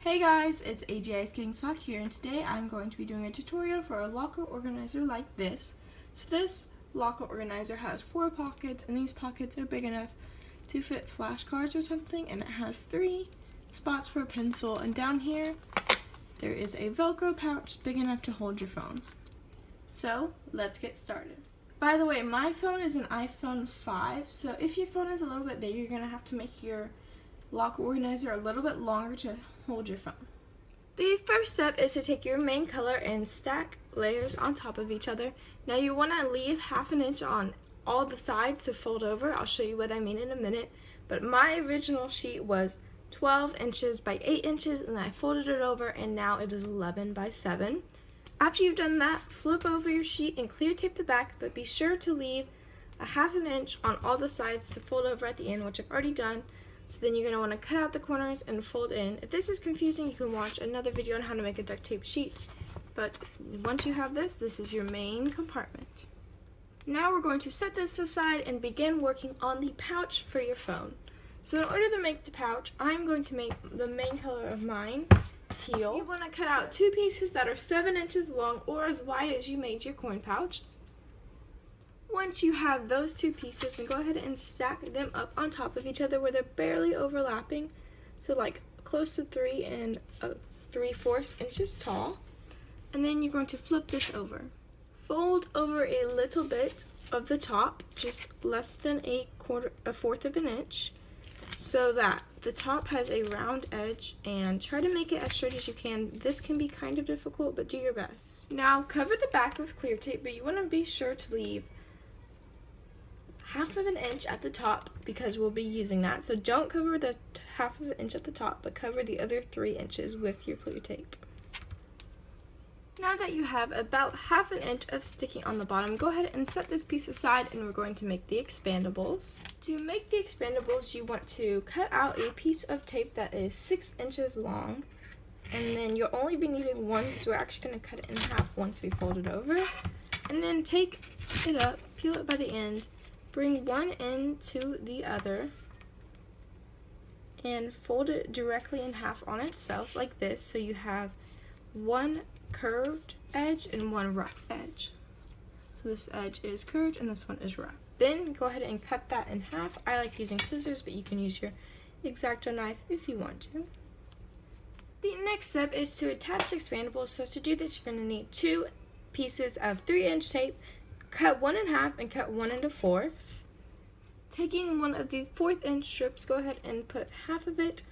Hey guys, it's AGI's Getting Sock here, and today I'm going to be doing a tutorial for a locker organizer like this. So this locker organizer has 4 pockets, and these pockets are big enough to fit flashcards or something, and it has 3 spots for a pencil, and down here there is a Velcro pouch big enough to hold your phone. So let's get started. By the way, my phone is an iPhone 5, so if your phone is a little bit bigger, you're going to have to make your locker organizer a little bit longer to hold your phone. The first step is to take your main color and stack layers on top of each other. Now you want to leave ½ inch on all the sides to fold over. I'll show you what I mean in a minute. But my original sheet was 12 inches by 8 inches, and I folded it over, and now it is 11 by 7. After you've done that, flip over your sheet and clear tape the back, but be sure to leave ½ inch on all the sides to fold over at the end, which I've already done. So then you're going to want to cut out the corners and fold in. If this is confusing, you can watch another video on how to make a duct tape sheet. But once you have this, this is your main compartment. Now we're going to set this aside and begin working on the pouch for your phone. So in order to make the pouch, I'm going to make the main color of mine teal. You want to cut out 2 pieces that are 7 inches long or as wide as you made your coin pouch. Once you have those 2 pieces, then go ahead and stack them up on top of each other where they're barely overlapping, so like close to 3 3/4 inches tall. And then you're going to flip this over. Fold over a little bit of the top, just less than a 1/4 of an inch, so that the top has a round edge, and try to make it as straight as you can. This can be kind of difficult, but do your best. Now cover the back with clear tape, but you want to be sure to leave ½ of an inch at the top because we'll be using that. So don't cover the ½ of an inch at the top, but cover the other 3 inches with your clear tape. Now that you have about ½ an inch of sticking on the bottom, go ahead and set this piece aside, and we're going to make the expandables. To make the expandables, you want to cut out a piece of tape that is 6 inches long, and then you'll only be needing 1, so we're actually going to cut it in half once we fold it over. And then take it up, peel it by the end, bring one end to the other, and fold it directly in half on itself like this, so you have one curved edge and one rough edge. So this edge is curved and this one is rough. Then go ahead and cut that in half. I like using scissors, but you can use your X-Acto knife if you want to. The next step is to attach the expandables. So to do this, you're going to need 2 pieces of 3-inch tape. Cut one in half and cut one into 4ths. Taking one of the 1/4 inch strips, go ahead and put half of it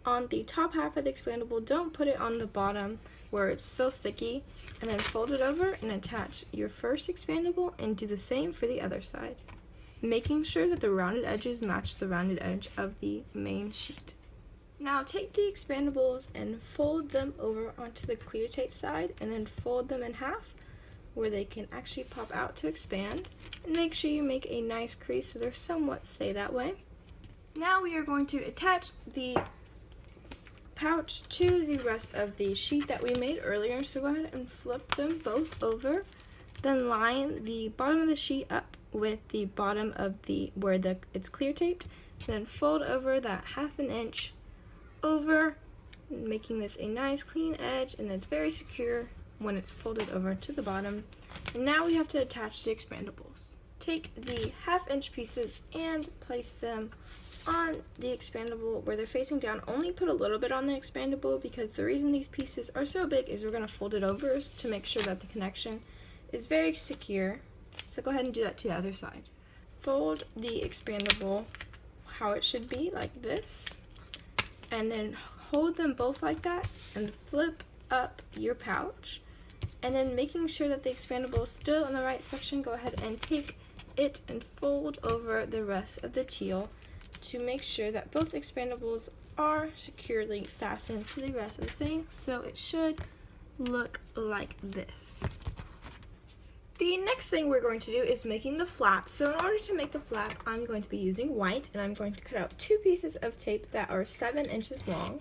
on the top half of the expandable. Don't put it on the bottom where it's still sticky. And then fold it over and attach your first expandable, and do the same for the other side, making sure that the rounded edges match the rounded edge of the main sheet. Now take the expandables and fold them over onto the clear tape side, and then fold them in half where they can actually pop out to expand, and make sure you make a nice crease so they're somewhat stay that way. Now we are going to attach the pouch to the rest of the sheet that we made earlier, so go ahead and flip them both over, then line the bottom of the sheet up with the bottom of the where it's clear taped, then fold over that ½ an inch over, making this a nice clean edge, and it's very secure when it's folded over to the bottom. And now we have to attach the expandables. Take the ½ inch pieces and place them on the expandable where they're facing down. Only put a little bit on the expandable because the reason these pieces are so big is we're going to fold it over to make sure that the connection is very secure. So go ahead and do that to the other side. Fold the expandable how it should be, like this, and then hold them both like that and flip up your pouch. And then making sure that the expandable is still in the right section, go ahead and take it and fold over the rest of the teal to make sure that both expandables are securely fastened to the rest of the thing. So it should look like this. The next thing we're going to do is making the flap. So in order to make the flap, I'm going to be using white, and I'm going to cut out 2 pieces of tape that are 7 inches long.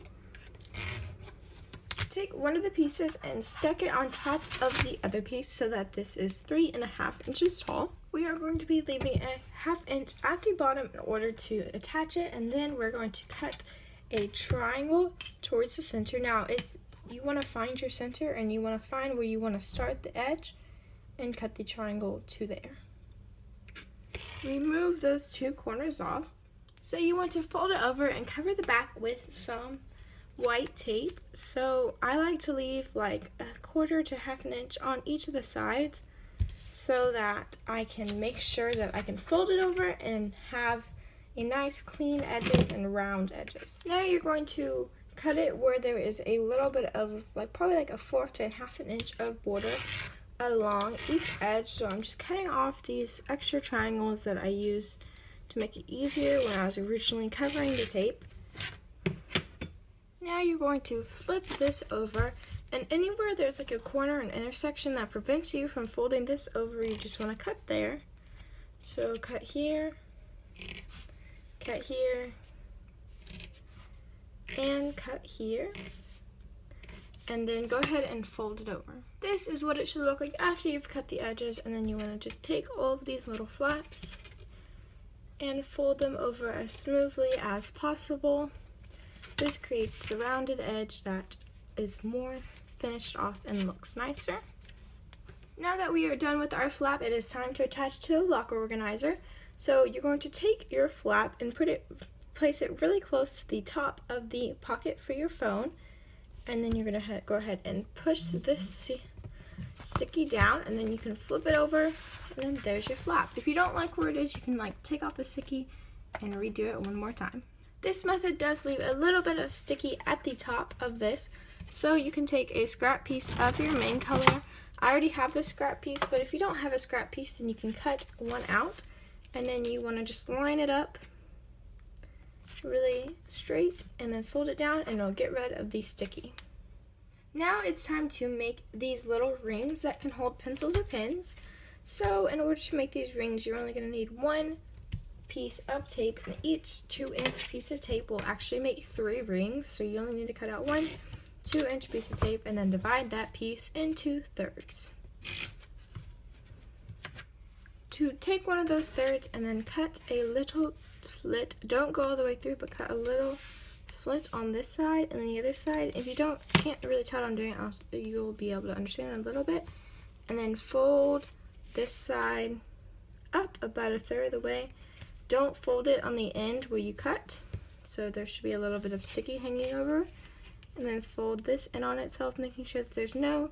Take one of the pieces and stick it on top of the other piece so that this is 3½ inches tall. We are going to be leaving a ½ inch at the bottom in order to attach it, and then we're going to cut a triangle towards the center. Now you want to find your center and you want to find where you want to start the edge and cut the triangle to there. Remove those two corners off. So you want to fold it over and cover the back with some white tape. So I like to leave like 1/4 to 1/2 inch on each of the sides so that I can make sure that I can fold it over and have a nice clean edges and round edges. Now you're going to cut it where there is a little bit of probably like 1/4 to 1/2 inch of border along each edge. So I'm just cutting off these extra triangles that I used to make it easier when I was originally covering the tape. Now you're going to flip this over, and anywhere there's like a corner and intersection that prevents you from folding this over, you just want to cut there. So cut here, and cut here, and then go ahead and fold it over. This is what it should look like after you've cut the edges, and then you want to just take all of these little flaps and fold them over as smoothly as possible. This creates the rounded edge that is more finished off and looks nicer. Now that we are done with our flap, it is time to attach to the locker organizer. So you're going to take your flap and place it really close to the top of the pocket for your phone, and then you're going to go ahead and push this sticky down, and then you can flip it over, and then there's your flap. If you don't like where it is, you can take off the sticky and redo it one more time. This method does leave a little bit of sticky at the top of this, so you can take a scrap piece of your main color. I already have this scrap piece, but if you don't have a scrap piece, then you can cut one out, and then you want to just line it up really straight and then fold it down, and it'll get rid of the sticky. Now it's time to make these little rings that can hold pencils or pens. So in order to make these rings, you're only going to need one piece of tape, and each 2-inch piece of tape will actually make 3 rings. So you only need to cut out one 2-inch piece of tape and then divide that piece into thirds. To take one of those thirds and then cut a little slit, don't go all the way through, but cut a little slit on this side and then the other side. If you can't really tell what I'm doing, you'll be able to understand it a little bit. And then fold this side up about 1/3 of the way. Don't fold it on the end where you cut, so there should be a little bit of sticky hanging over. And then fold this in on itself, making sure that there's no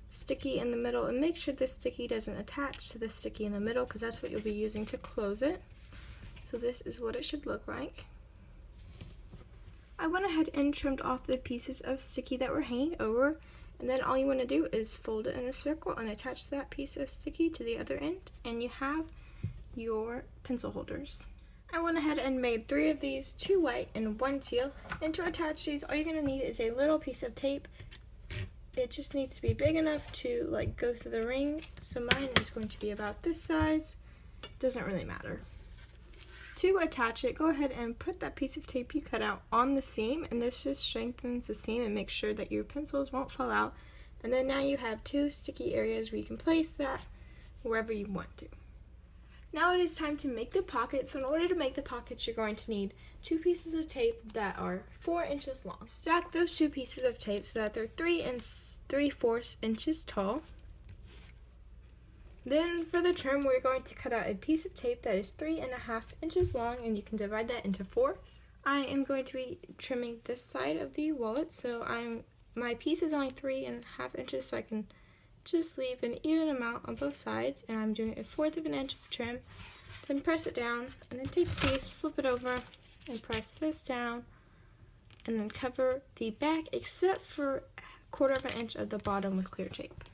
sticky in the middle, and make sure this sticky doesn't attach to the sticky in the middle, because that's what you'll be using to close it. So this is what it should look like. I went ahead and trimmed off the pieces of sticky that were hanging over, and then all you want to do is fold it in a circle and attach that piece of sticky to the other end, and you have your pencil holders. I went ahead and made 3 of these, 2 white and 1 teal, and to attach these, all you're going to need is a little piece of tape. It just needs to be big enough to go through the ring, so mine is going to be about this size. Doesn't really matter. To attach it, go ahead and put that piece of tape you cut out on the seam, and this just strengthens the seam and makes sure that your pencils won't fall out. And then now you have 2 sticky areas where you can place that wherever you want to. Now it is time to make the pockets. So in order to make the pockets, you're going to need 2 pieces of tape that are 4 inches long. Stack those 2 pieces of tape so that they're 3 3/4 inches tall. Then for the trim, we're going to cut out a piece of tape that is 3.5 inches long, and you can divide that into 4ths. I am going to be trimming this side of the wallet, so my piece is only 3.5 inches, so I can just leave an even amount on both sides, and I'm doing 1/4 of an inch of trim. Then press it down, and then take the piece, flip it over, and press this down, and then cover the back except for 1/4 of an inch of the bottom with clear tape.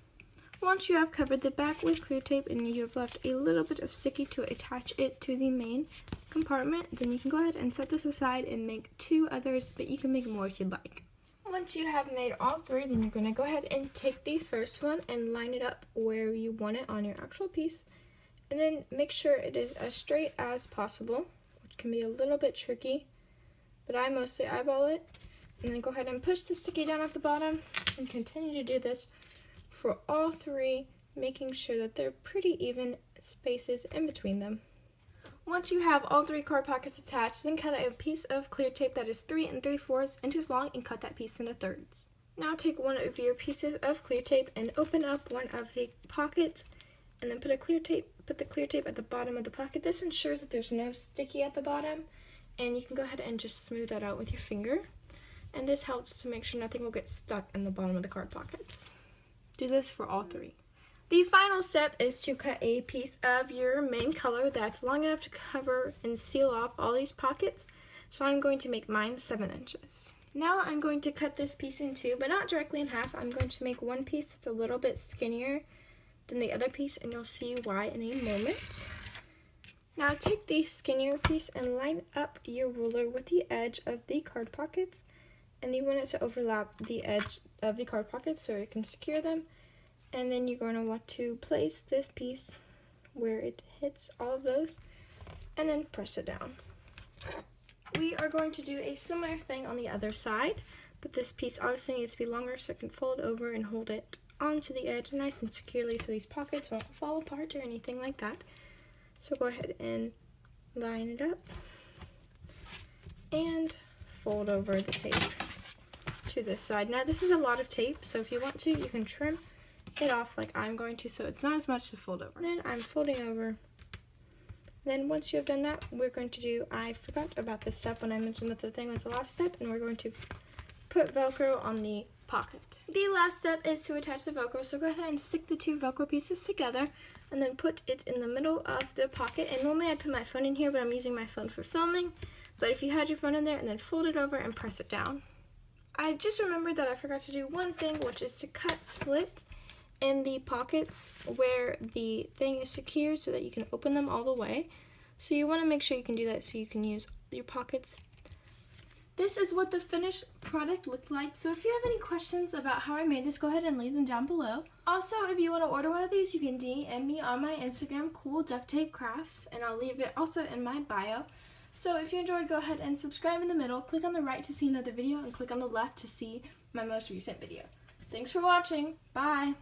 Once you have covered the back with clear tape and you have left a little bit of sticky to attach it to the main compartment, then you can go ahead and set this aside and make 2 others, but you can make more if you'd like. Once you have made all 3, then you're going to go ahead and take the first one and line it up where you want it on your actual piece, and then make sure it is as straight as possible, which can be a little bit tricky, but I mostly eyeball it. And then go ahead and push the sticky down at the bottom and continue to do this for all 3, making sure that they're pretty even spaces in between them. Once you have all 3 card pockets attached, then cut a piece of clear tape that is 3 3/4 inches long and cut that piece into thirds. Now take one of your pieces of clear tape and open up one of the pockets, and then put the clear tape at the bottom of the pocket. This ensures that there's no sticky at the bottom, and you can go ahead and just smooth that out with your finger. And this helps to make sure nothing will get stuck in the bottom of the card pockets. Do this for all 3. The final step is to cut a piece of your main color that's long enough to cover and seal off all these pockets. So I'm going to make mine 7 inches. Now I'm going to cut this piece in 2, but not directly in half. I'm going to make one piece that's a little bit skinnier than the other piece, and you'll see why in a moment. Now take the skinnier piece and line up your ruler with the edge of the card pockets, and you want it to overlap the edge of the card pockets so you can secure them. And then you're going to want to place this piece where it hits all of those, and then press it down. We are going to do a similar thing on the other side, but this piece obviously needs to be longer so I can fold over and hold it onto the edge nice and securely so these pockets won't fall apart or anything like that. So go ahead and line it up and fold over the tape to this side. Now this is a lot of tape, so if you want to, you can trim it off like I'm going to, so it's not as much to fold over. Then I'm folding over. Then once you have done that, we're going to do, I forgot about this step when I mentioned that the thing was the last step, and we're going to put Velcro on the pocket. The last step is to attach the Velcro, so go ahead and stick the 2 Velcro pieces together and then put it in the middle of the pocket. And normally I'd put my phone in here, but I'm using my phone for filming. But if you had your phone in there, and then fold it over and press it down. I just remembered that I forgot to do one thing, which is to cut slits in the pockets where the thing is secured so that you can open them all the way. So you want to make sure you can do that so you can use your pockets. This is what the finished product looked like. So if you have any questions about how I made this, go ahead and leave them down below. Also, if you want to order one of these, you can DM me on my Instagram, Cool Duct Tape Crafts, and I'll leave it also in my bio. So if you enjoyed, go ahead and subscribe in the middle, click on the right to see another video, and click on the left to see my most recent video. Thanks for watching. Bye!